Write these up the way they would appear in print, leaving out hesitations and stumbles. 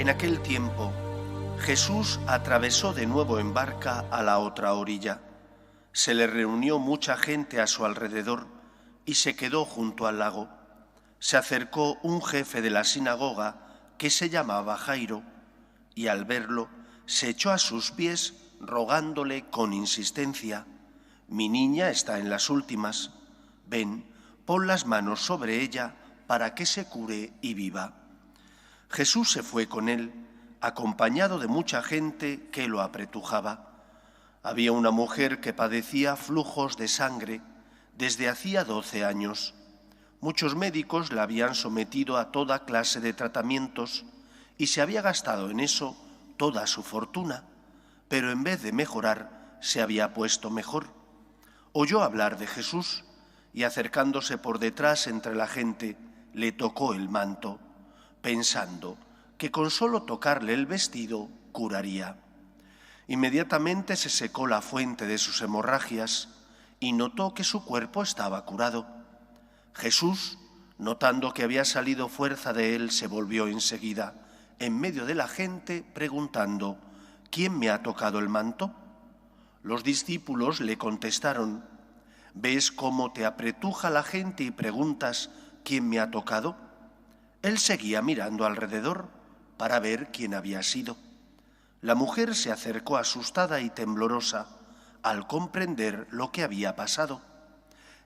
En aquel tiempo, Jesús atravesó de nuevo en barca a la otra orilla. Se le reunió mucha gente a su alrededor y se quedó junto al lago. Se acercó un jefe de la sinagoga que se llamaba Jairo y al verlo se echó a sus pies rogándole con insistencia: «Mi niña está en las últimas. Ven, pon las manos sobre ella para que se cure y viva». Jesús se fue con él, acompañado de mucha gente que lo apretujaba. Había una mujer que padecía flujos de sangre desde hacía 12 años. Muchos médicos la habían sometido a toda clase de tratamientos y se había gastado en eso toda su fortuna, pero en vez de mejorar, se había puesto mejor. Oyó hablar de Jesús y, acercándose por detrás entre la gente, le tocó el manto, pensando que con solo tocarle el vestido curaría. Inmediatamente se secó la fuente de sus hemorragias y notó que su cuerpo estaba curado. Jesús, notando que había salido fuerza de él, se volvió enseguida, en medio de la gente, preguntando: «¿Quién me ha tocado el manto?». Los discípulos le contestaron: «¿Ves cómo te apretuja la gente y preguntas quién me ha tocado?». Él seguía mirando alrededor para ver quién había sido. La mujer se acercó asustada y temblorosa al comprender lo que había pasado.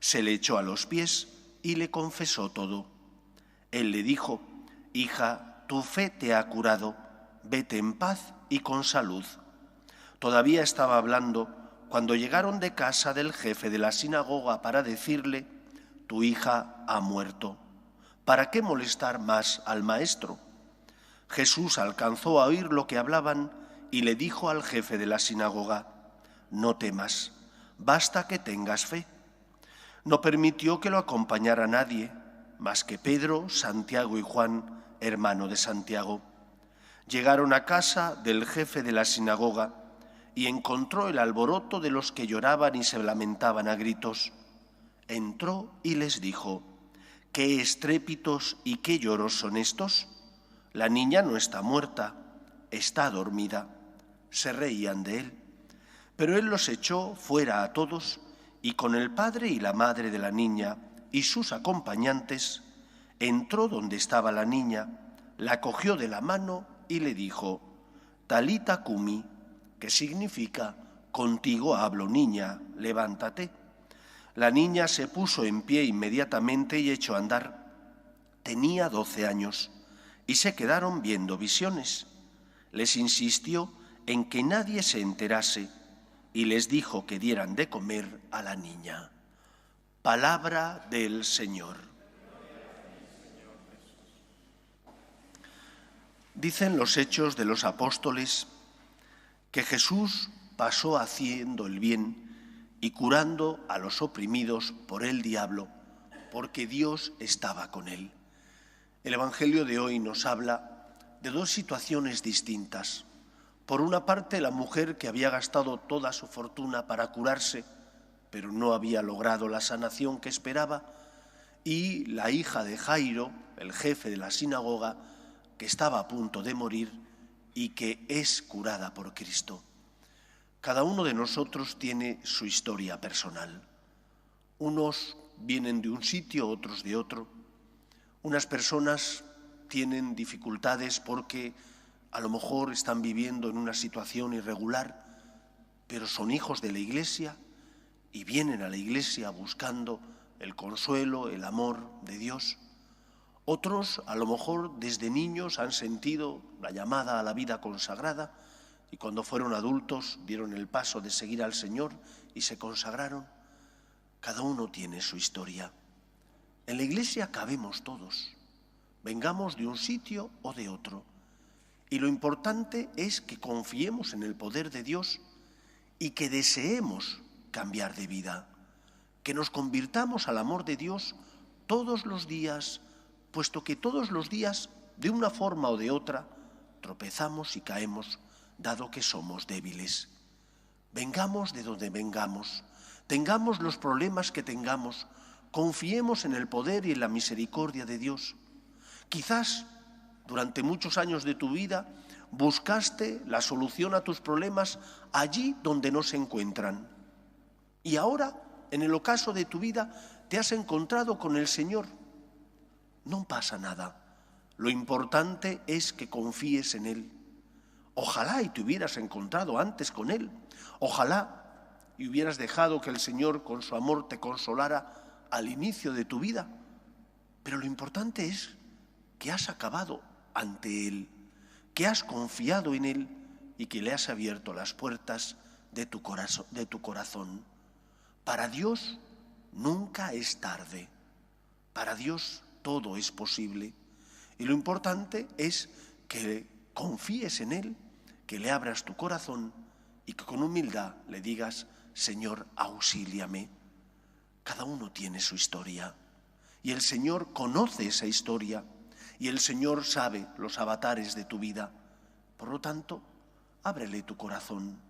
Se le echó a los pies y le confesó todo. Él le dijo: «Hija, tu fe te ha curado, vete en paz y con salud». Todavía estaba hablando cuando llegaron de casa del jefe de la sinagoga para decirle: «Tu hija ha muerto. ¿Para qué molestar más al maestro?». Jesús alcanzó a oír lo que hablaban y le dijo al jefe de la sinagoga: «No temas, basta que tengas fe». No permitió que lo acompañara nadie, más que Pedro, Santiago y Juan, hermano de Santiago. Llegaron a casa del jefe de la sinagoga y encontró el alboroto de los que lloraban y se lamentaban a gritos. Entró y les dijo: «¿Qué estrépitos y qué lloros son estos? La niña no está muerta, está dormida». Se reían de él, pero él los echó fuera a todos y con el padre y la madre de la niña y sus acompañantes entró donde estaba la niña, la cogió de la mano y le dijo: «Talita cumi», que significa: «Contigo hablo, niña, levántate». La niña se puso en pie inmediatamente y echó a andar. Tenía 12 años y se quedaron viendo visiones. Les insistió en que nadie se enterase y les dijo que dieran de comer a la niña. Palabra del Señor. Dicen los Hechos de los Apóstoles que Jesús pasó haciendo el bien y curando a los oprimidos por el diablo, porque Dios estaba con él. El Evangelio de hoy nos habla de dos situaciones distintas. Por una parte, la mujer que había gastado toda su fortuna para curarse, pero no había logrado la sanación que esperaba, y la hija de Jairo, el jefe de la sinagoga, que estaba a punto de morir y que es curada por Cristo. Cada uno de nosotros tiene su historia personal. Unos vienen de un sitio, otros de otro. Unas personas tienen dificultades porque a lo mejor están viviendo en una situación irregular, pero son hijos de la Iglesia y vienen a la Iglesia buscando el consuelo, el amor de Dios. Otros, a lo mejor, desde niños han sentido la llamada a la vida consagrada y cuando fueron adultos dieron el paso de seguir al Señor y se consagraron. Cada uno tiene su historia. En la Iglesia cabemos todos, vengamos de un sitio o de otro. Y lo importante es que confiemos en el poder de Dios y que deseemos cambiar de vida, que nos convirtamos al amor de Dios todos los días, puesto que todos los días, de una forma o de otra, tropezamos y caemos, dado que somos débiles. Vengamos de donde vengamos, tengamos los problemas que tengamos, confiemos en el poder y en la misericordia de Dios. Quizás Durante muchos años de tu vida buscaste la solución a tus problemas allí donde no se encuentran. Y ahora, en el ocaso de tu vida, te has encontrado con el Señor. No pasa nada. Lo importante es que confíes en Él. Ojalá y te hubieras encontrado antes con Él. Ojalá y hubieras dejado que el Señor con su amor te consolara al inicio de tu vida. Pero lo importante es que has acabado ante Él, que has confiado en Él y que le has abierto las puertas de tu corazón. Para Dios nunca es tarde. Para Dios todo es posible. Y lo importante es que confíes en Él, que le abras tu corazón y que con humildad le digas: Señor, auxíliame. Cada uno tiene su historia y el Señor conoce esa historia y el Señor sabe los avatares de tu vida. Por lo tanto, ábrele tu corazón.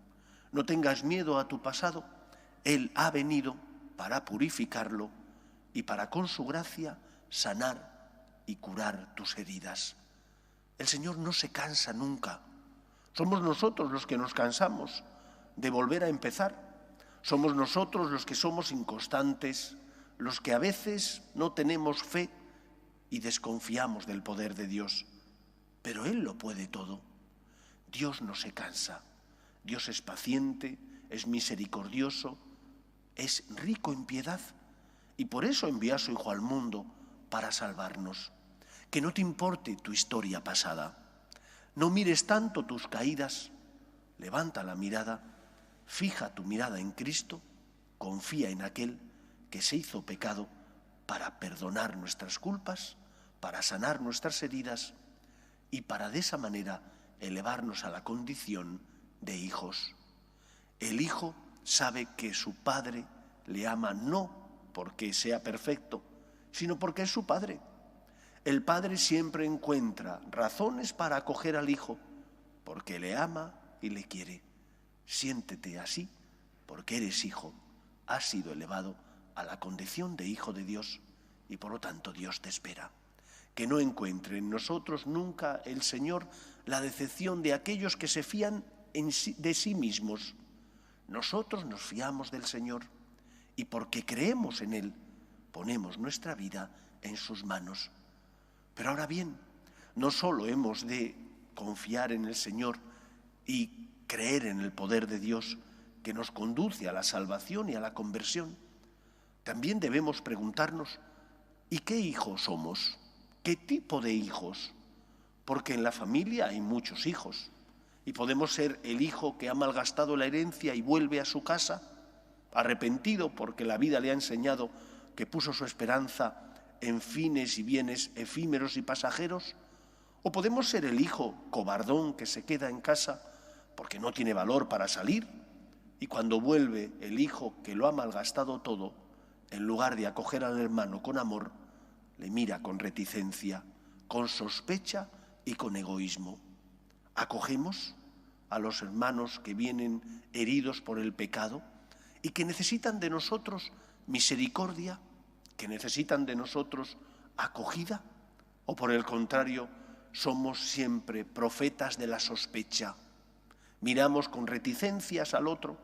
No tengas miedo a tu pasado. Él ha venido para purificarlo y para, con su gracia, sanar y curar tus heridas. El Señor no se cansa nunca. Somos nosotros los que nos cansamos de volver a empezar. Somos nosotros los que somos inconstantes, los que a veces no tenemos fe y desconfiamos del poder de Dios. Pero Él lo puede todo. Dios no se cansa. Dios es paciente, es misericordioso, es rico en piedad y por eso envió a su Hijo al mundo para salvarnos. Que no te importe tu historia pasada. No mires tanto tus caídas. Levanta la mirada, fija tu mirada en Cristo, confía en aquel que se hizo pecado para perdonar nuestras culpas, para sanar nuestras heridas y para de esa manera elevarnos a la condición de hijos. El hijo sabe que su padre le ama no porque sea perfecto, sino porque es su padre. El padre siempre encuentra razones para acoger al hijo, porque le ama y le quiere. Siéntete así, porque eres hijo, has sido elevado a la condición de hijo de Dios y por lo tanto Dios te espera. Que no encuentre en nosotros nunca el Señor la decepción de aquellos que se fían de sí mismos. Nosotros nos fiamos del Señor y porque creemos en Él, ponemos nuestra vida en sus manos. Pero ahora bien, no solo hemos de confiar en el Señor y creer en el poder de Dios que nos conduce a la salvación y a la conversión, también debemos preguntarnos: ¿y qué hijos somos? ¿Qué tipo de hijos? Porque en la familia hay muchos hijos y podemos ser el hijo que ha malgastado la herencia y vuelve a su casa arrepentido porque la vida le ha enseñado que puso su esperanza en fines y bienes efímeros y pasajeros. O podemos ser el hijo cobardón que se queda en casa porque no tiene valor para salir y cuando vuelve el hijo que lo ha malgastado todo, en lugar de acoger al hermano con amor, le mira con reticencia, con sospecha y con egoísmo. ¿Acogemos a los hermanos que vienen heridos por el pecado y que necesitan de nosotros misericordia, que necesitan de nosotros acogida? ¿O por el contrario, somos siempre profetas de la sospecha? Miramos con reticencias al otro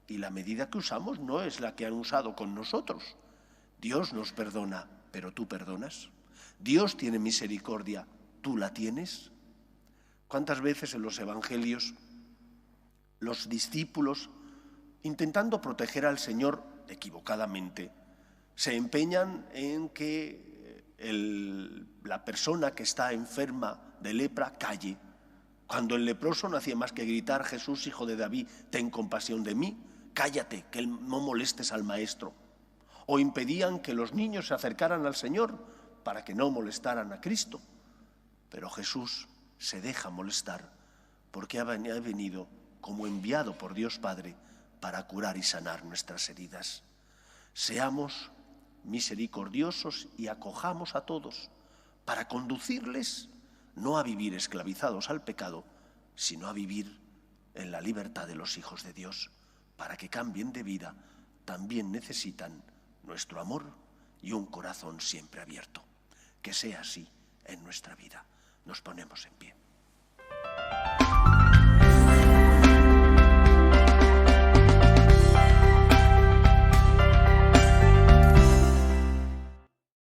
y la medida que usamos no es la que han usado con nosotros. Dios nos perdona, pero ¿tú perdonas? Dios tiene misericordia, ¿tú la tienes? ¿Cuántas veces en los evangelios los discípulos, intentando proteger al Señor equivocadamente, se empeñan en que la persona que está enferma de lepra calle, cuando el leproso no hacía más que gritar: Jesús, hijo de David, ten compasión de mí, cállate, que no molestes al maestro? O impedían que los niños se acercaran al Señor para que no molestaran a Cristo. Pero Jesús se deja molestar porque ha venido como enviado por Dios Padre para curar y sanar nuestras heridas. Seamos misericordiosos y acojamos a todos para conducirles no a vivir esclavizados al pecado, sino a vivir en la libertad de los hijos de Dios. Para que cambien de vida, también necesitan nuestro amor y un corazón siempre abierto. Que sea así en nuestra vida. Nos ponemos en pie.